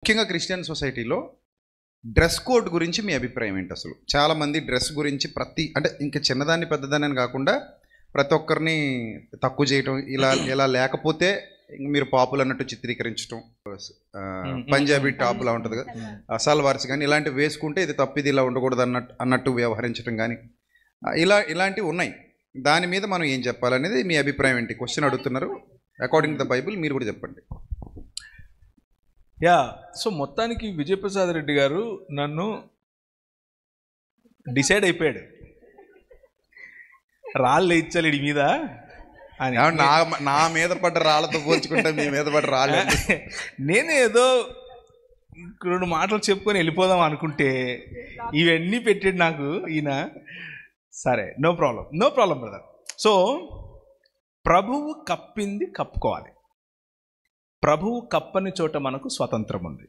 ముఖ్యంగా క్రిస్టియన్ సొసైటీలో dress code గురించి మీ అభిప్రాయం ఏంటి? అసలు చాలామంది డ్రెస్ గురించి అంటే ఇంకా చిన్నదాన్ని పెద్దదాన్ని అని కాకుండా ప్రతి ఒక్కరిని తక్కువ చేయటం, ఇలా లేకపోతే మీరు పాపులు అన్నట్టు చిత్రీకరించడం, పంజాబీ టాప్లా ఉంటుంది కదా, సల్వార్స్ కానీ ఇలాంటివి వేసుకుంటే ఇది తప్పు, ఇది ఇలా ఉండకూడదు అన్నట్టు వ్యవహరించడం కానీ ఇలాంటివి ఉన్నాయి. దాని మీద మనం ఏం చెప్పాలనేది మీ అభిప్రాయం ఏంటి? క్వశ్చన్ అడుగుతున్నారు. అకార్డింగ్ టు ద బైబిల్ మీరు కూడా చెప్పండి. సో మొత్తానికి విజయప్రసాద్ రెడ్డి గారు నన్ను డిసైడ్ అయిపోయాడు, రాళ్ళు ఇచ్చాలి ఇడి మీద అని. నా మీద పడ్డ రాళ్ళతో పోల్చుకుంటే మీ మీద పడ్డ రాళ్ళు. నేనేదో 2 మాటలు చెప్పుకొని వెళ్ళిపోదాం అనుకుంటే ఇవన్నీ పెట్టాడు నాకు ఈయన. సరే, నో ప్రాబ్లం బ్రదర్. సో ప్రభువు కప్పింది కప్పుకోవాలి. ప్రభువు కప్పని చోట మనకు స్వతంత్రం ఉంది.